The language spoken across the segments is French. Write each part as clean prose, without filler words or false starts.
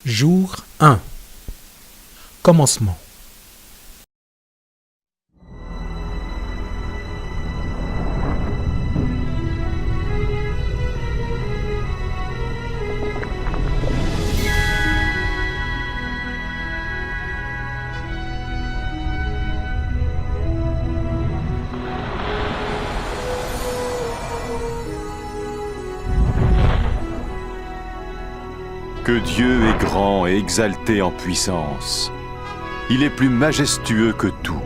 Jour 1. Commencement. Que Dieu est grand et exalté en puissance. Il est plus majestueux que tout.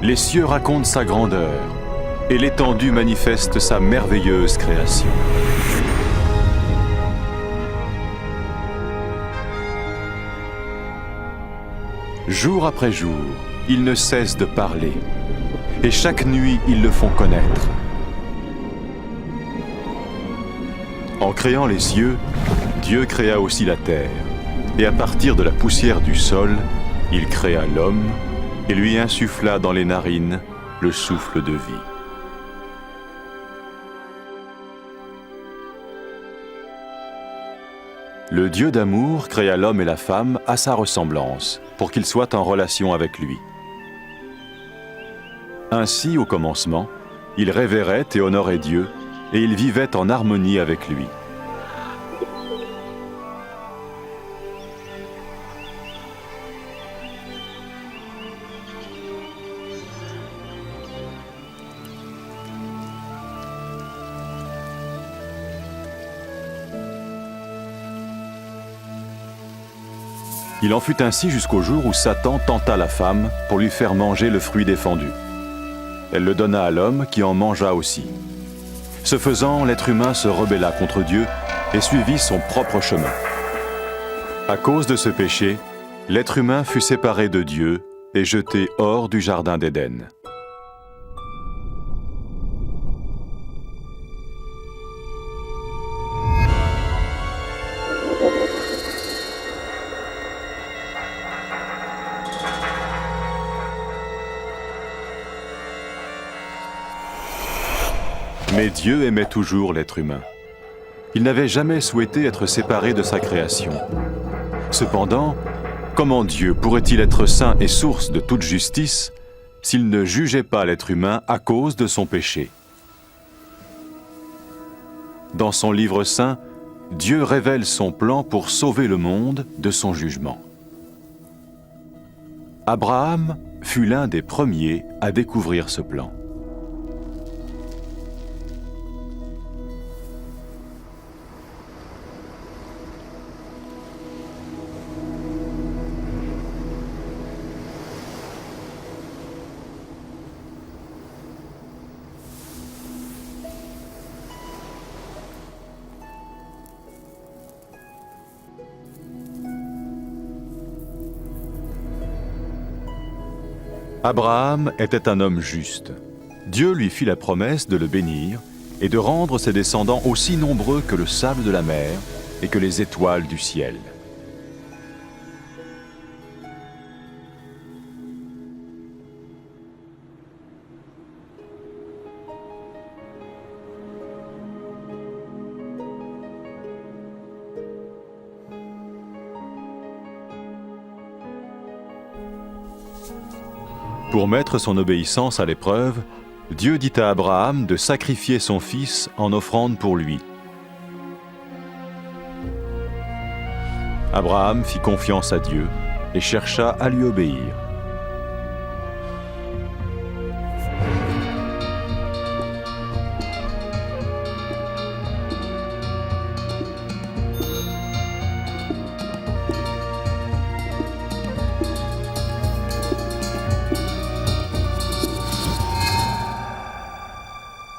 Les cieux racontent sa grandeur, et l'étendue manifeste sa merveilleuse création. Jour après jour, ils ne cessent de parler, et chaque nuit, ils le font connaître. En créant les cieux, Dieu créa aussi la terre, et à partir de la poussière du sol, il créa l'homme et lui insuffla dans les narines le souffle de vie. Le Dieu d'amour créa l'homme et la femme à sa ressemblance, pour qu'ils soient en relation avec lui. Ainsi, au commencement, il révérait et honorait Dieu, et il vivait en harmonie avec lui. Il en fut ainsi jusqu'au jour où Satan tenta la femme pour lui faire manger le fruit défendu. Elle le donna à l'homme qui en mangea aussi. Ce faisant, l'être humain se rebella contre Dieu et suivit son propre chemin. À cause de ce péché, l'être humain fut séparé de Dieu et jeté hors du jardin d'Éden. Mais Dieu aimait toujours l'être humain. Il n'avait jamais souhaité être séparé de sa création. Cependant, comment Dieu pourrait-il être saint et source de toute justice s'il ne jugeait pas l'être humain à cause de son péché? Dans son livre saint, Dieu révèle son plan pour sauver le monde de son jugement. Abraham fut l'un des premiers à découvrir ce plan. Abraham était un homme juste. Dieu lui fit la promesse de le bénir et de rendre ses descendants aussi nombreux que le sable de la mer et que les étoiles du ciel. Pour mettre son obéissance à l'épreuve, Dieu dit à Abraham de sacrifier son fils en offrande pour lui. Abraham fit confiance à Dieu et chercha à lui obéir.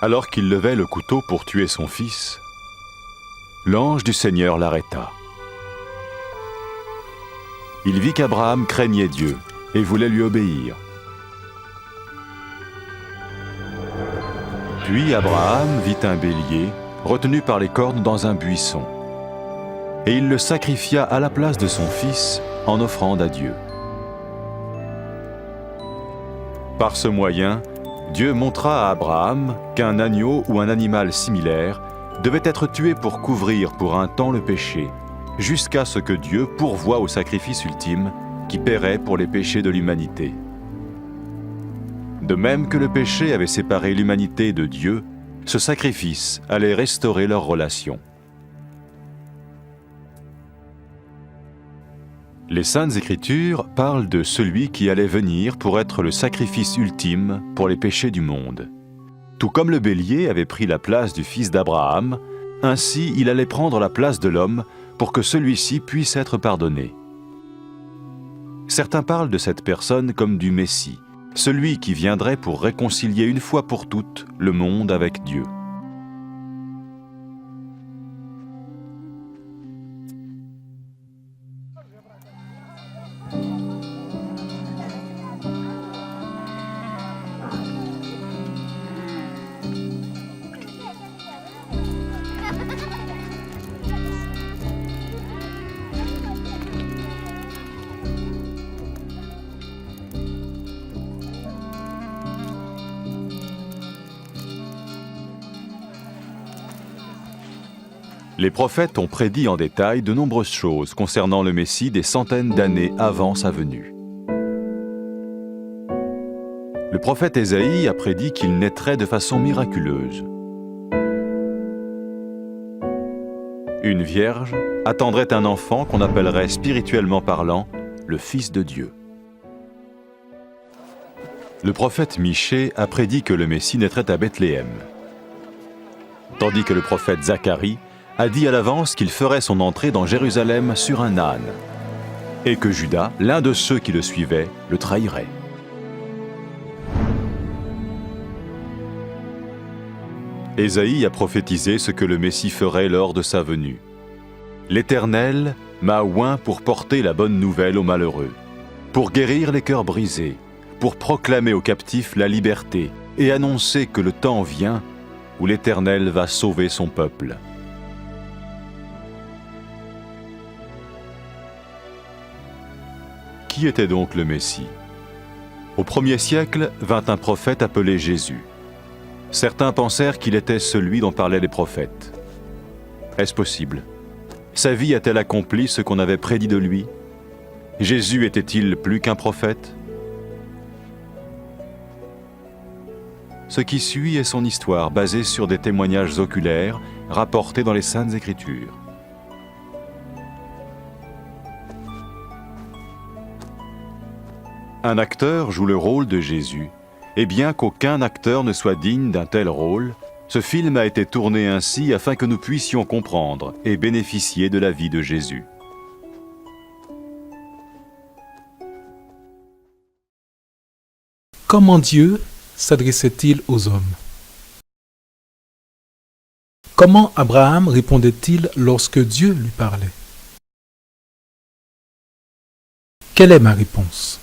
Alors qu'il levait le couteau pour tuer son fils, l'ange du Seigneur l'arrêta. Il vit qu'Abraham craignait Dieu et voulait lui obéir. Puis Abraham vit un bélier retenu par les cornes dans un buisson, et il le sacrifia à la place de son fils en offrande à Dieu. Par ce moyen, Dieu montra à Abraham qu'un agneau ou un animal similaire devait être tué pour couvrir pour un temps le péché, jusqu'à ce que Dieu pourvoie au sacrifice ultime qui paierait pour les péchés de l'humanité. De même que le péché avait séparé l'humanité de Dieu, ce sacrifice allait restaurer leur relation. Les Saintes Écritures parlent de celui qui allait venir pour être le sacrifice ultime pour les péchés du monde. Tout comme le bélier avait pris la place du fils d'Abraham, ainsi il allait prendre la place de l'homme pour que celui-ci puisse être pardonné. Certains parlent de cette personne comme du Messie, celui qui viendrait pour réconcilier une fois pour toutes le monde avec Dieu. Les prophètes ont prédit en détail de nombreuses choses concernant le Messie des centaines d'années avant sa venue. Le prophète Ésaïe a prédit qu'il naîtrait de façon miraculeuse. Une vierge attendrait un enfant qu'on appellerait spirituellement parlant le Fils de Dieu. Le prophète Michée a prédit que le Messie naîtrait à Bethléem, tandis que le prophète Zacharie a dit à l'avance qu'il ferait son entrée dans Jérusalem sur un âne, et que Judas, l'un de ceux qui le suivaient, le trahirait. Ésaïe a prophétisé ce que le Messie ferait lors de sa venue. « L'Éternel m'a oint pour porter la bonne nouvelle aux malheureux, pour guérir les cœurs brisés, pour proclamer aux captifs la liberté et annoncer que le temps vient où l'Éternel va sauver son peuple. » Qui était donc le Messie? Au 1er siècle vint un prophète appelé Jésus. Certains pensèrent qu'il était celui dont parlaient les prophètes. Est-ce possible? Sa vie a-t-elle accompli ce qu'on avait prédit de lui? Jésus était-il plus qu'un prophète? Ce qui suit est son histoire basée sur des témoignages oculaires rapportés dans les Saintes Écritures. Un acteur joue le rôle de Jésus, et bien qu'aucun acteur ne soit digne d'un tel rôle, ce film a été tourné ainsi afin que nous puissions comprendre et bénéficier de la vie de Jésus. Comment Dieu s'adressait-il aux hommes? Comment Abraham répondait-il lorsque Dieu lui parlait? Quelle est ma réponse?